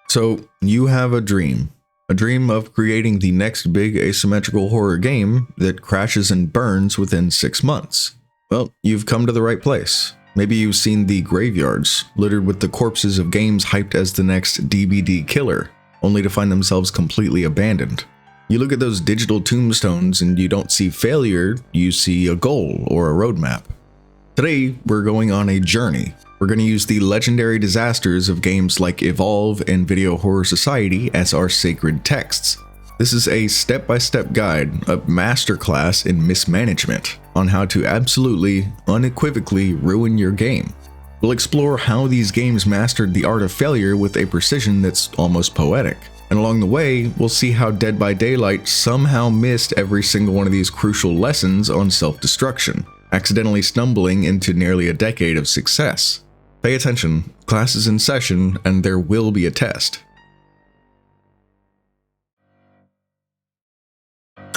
So, you have a dream of creating the next big asymmetrical horror game that crashes and burns within 6 months. Well, you've come to the right place. Maybe you've seen the graveyards, littered with the corpses of games hyped as the next DBD killer, only to find themselves completely abandoned. You look at those digital tombstones and you don't see failure, you see a goal or a roadmap. Today, we're going on a journey. We're going to use the legendary disasters of games like Evolve and Video Horror Society as our sacred texts. This is a step-by-step guide, a masterclass in mismanagement on how to absolutely, unequivocally ruin your game. We'll explore how these games mastered the art of failure with a precision that's almost poetic. And along the way, we'll see how Dead by Daylight somehow missed every single one of these crucial lessons on self-destruction, accidentally stumbling into nearly a decade of success. Pay attention, class is in session, and there will be a test.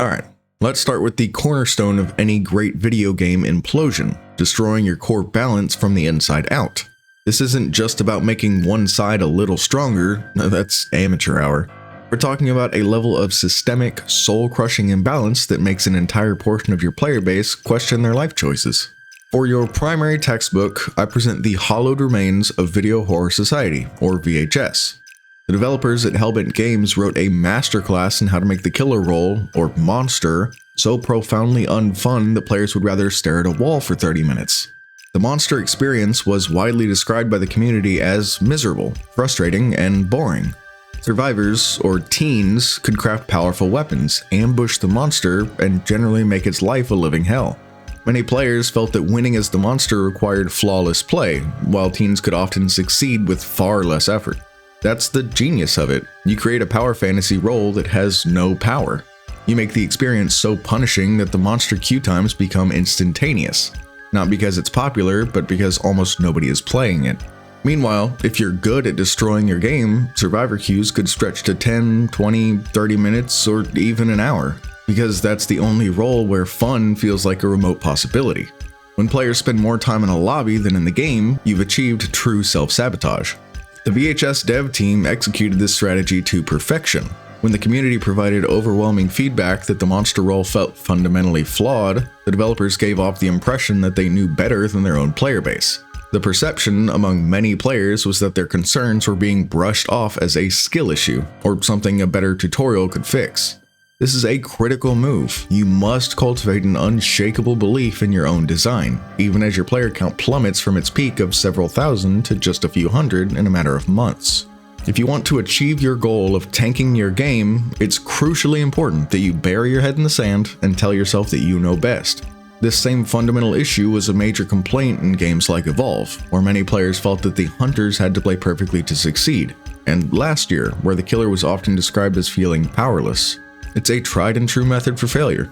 Alright, let's start with the cornerstone of any great video game implosion, destroying your core balance from the inside out. This isn't just about making one side a little stronger, that's amateur hour. We're talking about a level of systemic, soul-crushing imbalance that makes an entire portion of your player base question their life choices. For your primary textbook, I present the Hollowed Remains of Video Horror Society, or VHS. The developers at Hellbent Games wrote a masterclass in how to make the killer role, or monster, so profoundly unfun that players would rather stare at a wall for 30 minutes. The monster experience was widely described by the community as miserable, frustrating, and boring. Survivors, or teens, could craft powerful weapons, ambush the monster, and generally make its life a living hell. Many players felt that winning as the monster required flawless play, while teens could often succeed with far less effort. That's the genius of it. You create a power fantasy role that has no power. You make the experience so punishing that the monster queue times become instantaneous. Not because it's popular, but because almost nobody is playing it. Meanwhile, if you're good at destroying your game, survivor queues could stretch to 10, 20, 30 minutes, or even an hour. Because that's the only role where fun feels like a remote possibility. When players spend more time in a lobby than in the game, you've achieved true self-sabotage. The VHS dev team executed this strategy to perfection. When the community provided overwhelming feedback that the monster role felt fundamentally flawed, the developers gave off the impression that they knew better than their own player base. The perception among many players was that their concerns were being brushed off as a skill issue, or something a better tutorial could fix. This is a critical move. You must cultivate an unshakable belief in your own design, even as your player count plummets from its peak of several thousand to just a few hundred in a matter of months. If you want to achieve your goal of tanking your game, it's crucially important that you bury your head in the sand and tell yourself that you know best. This same fundamental issue was a major complaint in games like Evolve, where many players felt that the hunters had to play perfectly to succeed, and last year, where the killer was often described as feeling powerless. It's a tried and true method for failure.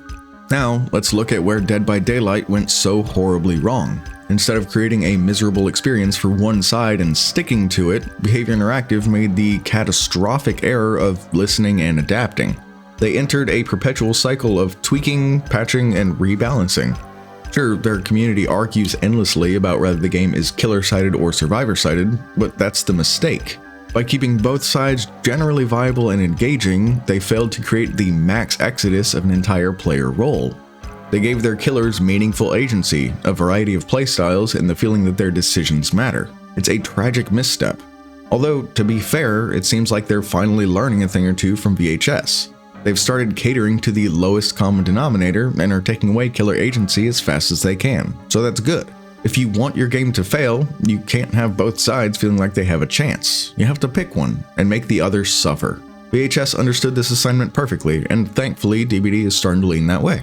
Now, let's look at where Dead by Daylight went so horribly wrong. Instead of creating a miserable experience for one side and sticking to it, Behavior Interactive made the catastrophic error of listening and adapting. They entered a perpetual cycle of tweaking, patching, and rebalancing. Sure, their community argues endlessly about whether the game is killer-sided or survivor-sided, but that's the mistake. By keeping both sides generally viable and engaging, they failed to create the max exodus of an entire player role. They gave their killers meaningful agency, a variety of playstyles, and the feeling that their decisions matter. It's a tragic misstep. Although, to be fair, it seems like they're finally learning a thing or two from VHS. They've started catering to the lowest common denominator and are taking away killer agency as fast as they can, so that's good. If you want your game to fail, you can't have both sides feeling like they have a chance. You have to pick one and make the other suffer. VHS understood this assignment perfectly, and thankfully DBD is starting to lean that way.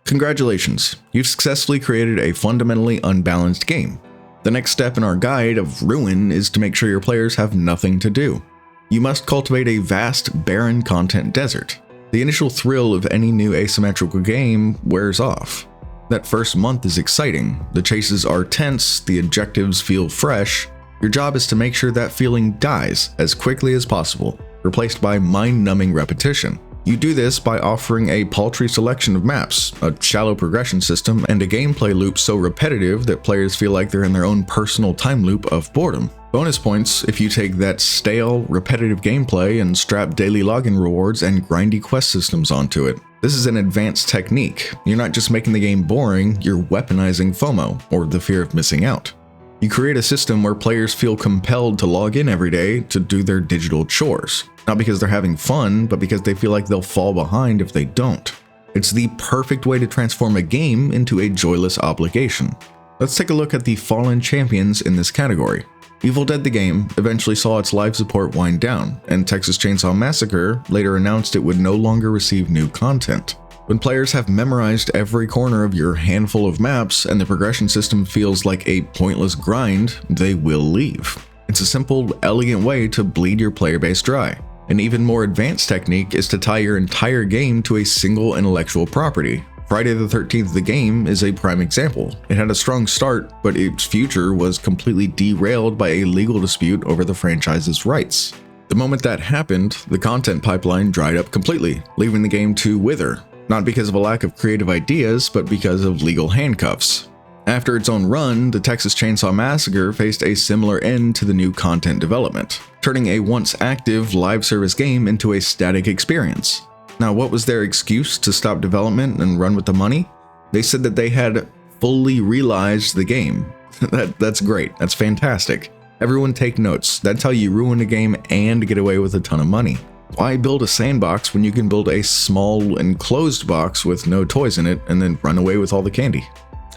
Congratulations, you've successfully created a fundamentally unbalanced game. The next step in our guide of ruin is to make sure your players have nothing to do. You must cultivate a vast, barren content desert. The initial thrill of any new asymmetrical game wears off. That first month is exciting, the chases are tense, the objectives feel fresh. Your job is to make sure that feeling dies as quickly as possible, replaced by mind-numbing repetition. You do this by offering a paltry selection of maps, a shallow progression system, and a gameplay loop so repetitive that players feel like they're in their own personal time loop of boredom. Bonus points if you take that stale, repetitive gameplay and strap daily login rewards and grindy quest systems onto it. This is an advanced technique. You're not just making the game boring, you're weaponizing FOMO, or the fear of missing out. You create a system where players feel compelled to log in every day to do their digital chores. Not because they're having fun, but because they feel like they'll fall behind if they don't. It's the perfect way to transform a game into a joyless obligation. Let's take a look at the fallen champions in this category. Evil Dead the game eventually saw its live support wind down, and Texas Chainsaw Massacre later announced it would no longer receive new content. When players have memorized every corner of your handful of maps and the progression system feels like a pointless grind, they will leave. It's a simple, elegant way to bleed your player base dry. An even more advanced technique is to tie your entire game to a single intellectual property. Friday the 13th the game is a prime example. It had a strong start, but its future was completely derailed by a legal dispute over the franchise's rights. The moment that happened, the content pipeline dried up completely, leaving the game to wither. Not because of a lack of creative ideas, but because of legal handcuffs. After its own run, the Texas Chainsaw Massacre faced a similar end to the new content development, turning a once active live service game into a static experience. Now, what was their excuse to stop development and run with the money? They said that they had fully realized the game. That's great. That's fantastic. Everyone take notes. That's how you ruin a game and get away with a ton of money. Why build a sandbox when you can build a small enclosed box with no toys in it and then run away with all the candy?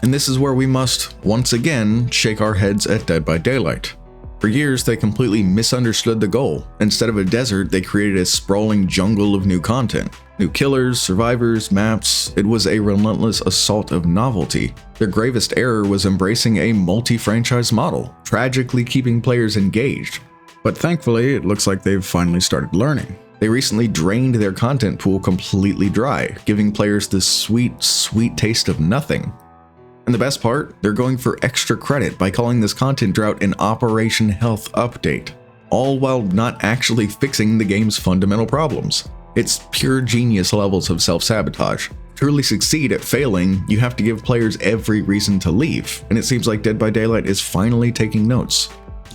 And this is where we must, once again, shake our heads at Dead by Daylight. For years, they completely misunderstood the goal. Instead of a desert, they created a sprawling jungle of new content. New killers, survivors, maps. It was a relentless assault of novelty. Their gravest error was embracing a multi-franchise model, tragically keeping players engaged. But thankfully, it looks like they've finally started learning. They recently drained their content pool completely dry, giving players this sweet, sweet taste of nothing. And the best part, they're going for extra credit by calling this content drought an Operation Health Update, all while not actually fixing the game's fundamental problems. It's pure genius levels of self-sabotage. To truly succeed at failing, you have to give players every reason to leave, and it seems like Dead by Daylight is finally taking notes.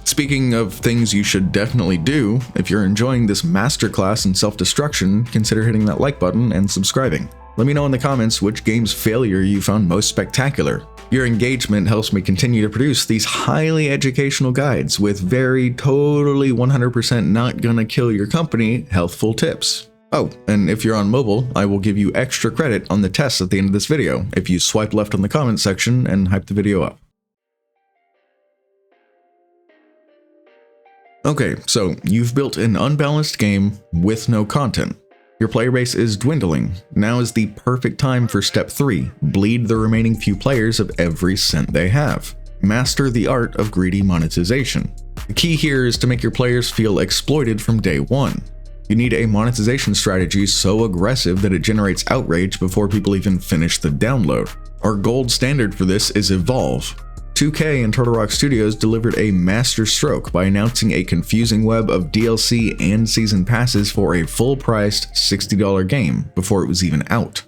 Speaking of things you should definitely do, if you're enjoying this masterclass in self-destruction, consider hitting that like button and subscribing. Let me know in the comments which game's failure you found most spectacular. Your engagement helps me continue to produce these highly educational guides with very totally 100% not gonna kill your company healthful tips. Oh, and if you're on mobile, I will give you extra credit on the tests at the end of this video if you swipe left on the comments section and hype the video up. Okay, so you've built an unbalanced game with no content. Your player base is dwindling. Now is the perfect time for step 3, bleed the remaining few players of every cent they have. Master the art of greedy monetization. The key here is to make your players feel exploited from day one. You need a monetization strategy so aggressive that it generates outrage before people even finish the download. Our gold standard for this is Evolve. 2K and Turtle Rock Studios delivered a master stroke by announcing a confusing web of DLC and season passes for a full-priced $60 game before it was even out.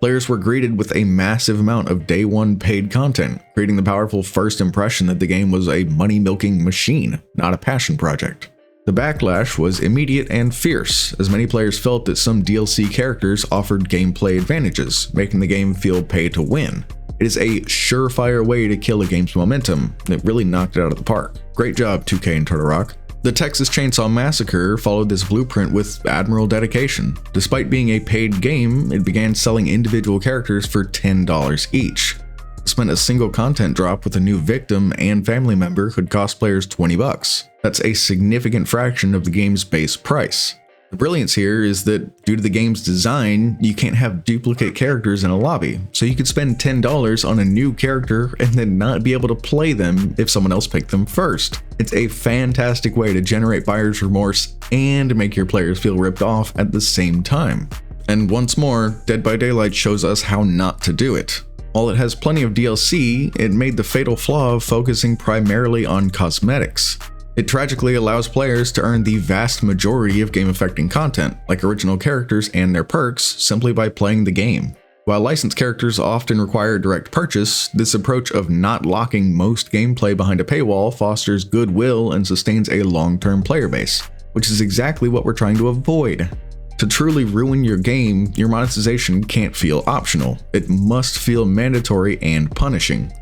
Players were greeted with a massive amount of day one paid content, creating the powerful first impression that the game was a money-milking machine, not a passion project. The backlash was immediate and fierce, as many players felt that some DLC characters offered gameplay advantages, making the game feel pay to win. It is a surefire way to kill a game's momentum, and it really knocked it out of the park. Great job, 2K and Turtle Rock. The Texas Chainsaw Massacre followed this blueprint with admirable dedication. Despite being a paid game, it began selling individual characters for $10 each. It spent a single content drop with a new victim and family member could cost players $20. That's a significant fraction of the game's base price. The brilliance here is that due to the game's design, you can't have duplicate characters in a lobby, so you could spend $10 on a new character and then not be able to play them if someone else picked them first. It's a fantastic way to generate buyer's remorse and make your players feel ripped off at the same time. And once more, Dead by Daylight shows us how not to do it. While it has plenty of DLC, it made the fatal flaw of focusing primarily on cosmetics. It tragically allows players to earn the vast majority of game-affecting content, like original characters and their perks, simply by playing the game. While licensed characters often require direct purchase, this approach of not locking most gameplay behind a paywall fosters goodwill and sustains a long-term player base, which is exactly what we're trying to avoid. To truly ruin your game, your monetization can't feel optional. It must feel mandatory and punishing.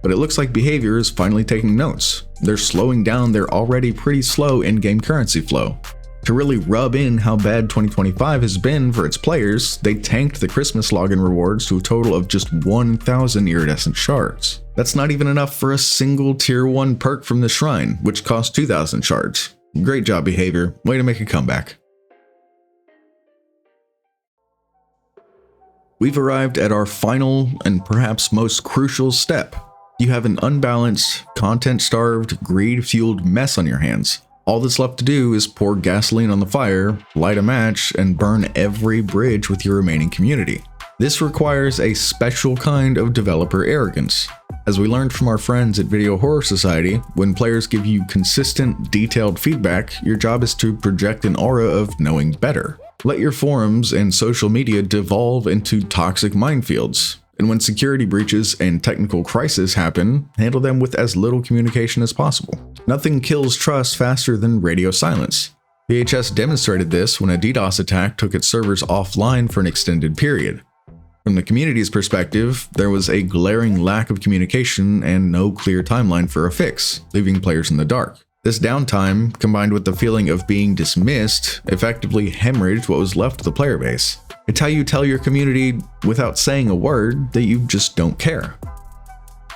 But it looks like behavior is finally taking notes. They're slowing down their already pretty slow in-game currency flow. To really rub in how bad 2025 has been for its players, they tanked the Christmas login rewards to a total of just 1,000 iridescent shards. That's not even enough for a single tier 1 perk from the shrine, which costs 2,000 shards. Great job, behavior. Way to make a comeback. We've arrived at our final and perhaps most crucial step. You have an unbalanced, content-starved, greed-fueled mess on your hands. All that's left to do is pour gasoline on the fire, light a match, and burn every bridge with your remaining community. This requires a special kind of developer arrogance. As we learned from our friends at Video Horror Society, when players give you consistent, detailed feedback, your job is to project an aura of knowing better. Let your forums and social media devolve into toxic minefields. And when security breaches and technical crises happen, handle them with as little communication as possible. Nothing kills trust faster than radio silence. VHS demonstrated this when a DDoS attack took its servers offline for an extended period. From the community's perspective, there was a glaring lack of communication and no clear timeline for a fix, leaving players in the dark. This downtime, combined with the feeling of being dismissed, effectively hemorrhaged what was left of the player base. It's how you tell your community, without saying a word, that you just don't care.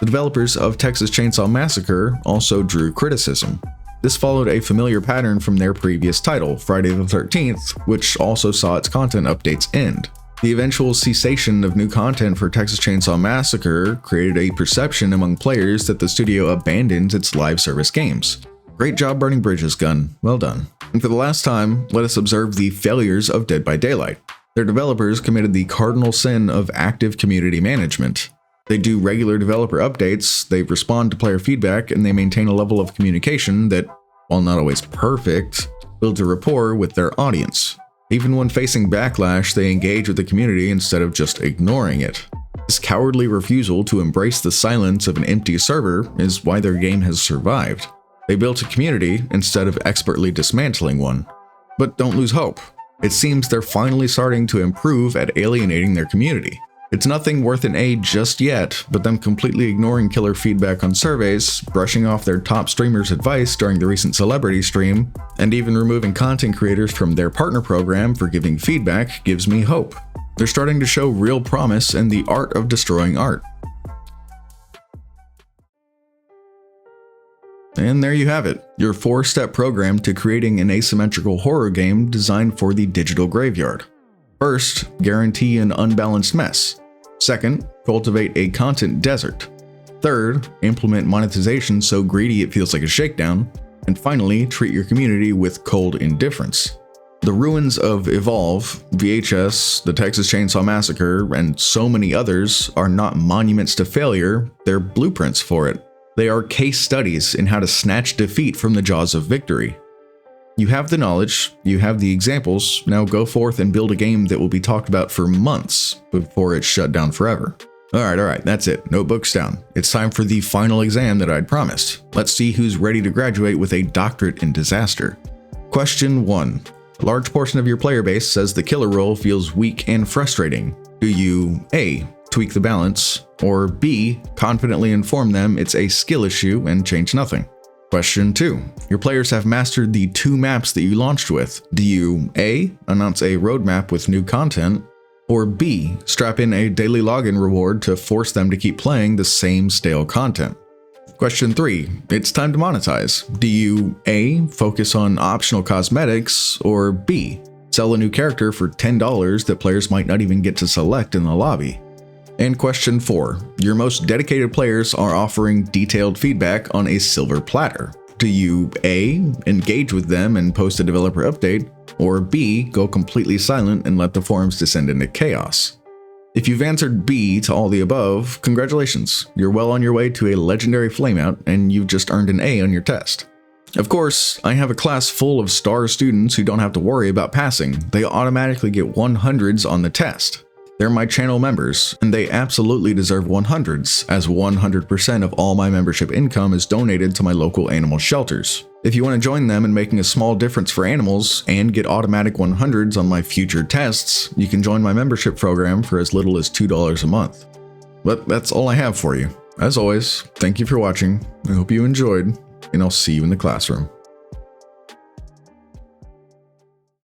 The developers of Texas Chainsaw Massacre also drew criticism. This followed a familiar pattern from their previous title, Friday the 13th, which also saw its content updates end. The eventual cessation of new content for Texas Chainsaw Massacre created a perception among players that the studio abandons its live service games. Great job burning bridges, Gun. Well done. And for the last time, let us observe the failures of Dead by Daylight. Their developers committed the cardinal sin of active community management. They do regular developer updates, they respond to player feedback, and they maintain a level of communication that, while not always perfect, builds a rapport with their audience. Even when facing backlash, they engage with the community instead of just ignoring it. This cowardly refusal to embrace the silence of an empty server is why their game has survived. They built a community instead of expertly dismantling one. But don't lose hope. It seems they're finally starting to improve at alienating their community. It's nothing worth an A just yet, but them completely ignoring killer feedback on surveys, brushing off their top streamers' advice during the recent celebrity stream, and even removing content creators from their partner program for giving feedback gives me hope. They're starting to show real promise in the art of destroying art. And there you have it, your 4-step program to creating an asymmetrical horror game designed for the digital graveyard. First, guarantee an unbalanced mess. Second, cultivate a content desert. Third, implement monetization so greedy it feels like a shakedown. And finally, treat your community with cold indifference. The ruins of Evolve, VHS, the Texas Chainsaw Massacre, and so many others are not monuments to failure, they're blueprints for it. They are case studies in how to snatch defeat from the jaws of victory. You have the knowledge, you have the examples, now go forth and build a game that will be talked about for months before it's shut down forever. Alright, that's it. Notebooks down. It's time for the final exam that I'd promised. Let's see who's ready to graduate with a doctorate in disaster. Question 1. A large portion of your player base says the killer role feels weak and frustrating. Do you A. tweak the balance, or B. confidently inform them it's a skill issue and change nothing? Question 2. Your players have mastered the 2 maps that you launched with. Do you A. announce a roadmap with new content, or B. strap in a daily login reward to force them to keep playing the same stale content? Question 3. It's time to monetize. Do you A. focus on optional cosmetics, or B. sell a new character for $10 that players might not even get to select in the lobby? And question 4. Your most dedicated players are offering detailed feedback on a silver platter. Do you A. engage with them and post a developer update, or B. go completely silent and let the forums descend into chaos? If you've answered B to all the above, congratulations. You're well on your way to a legendary flameout, and you've just earned an A on your test. Of course, I have a class full of star students who don't have to worry about passing. They automatically get 100s on the test. They're my channel members, and they absolutely deserve 100s, as 100% of all my membership income is donated to my local animal shelters. If you want to join them in making a small difference for animals and get automatic 100s on my future tests, you can join my membership program for as little as $2 a month. But that's all I have for you. As always, thank you for watching, I hope you enjoyed, and I'll see you in the classroom.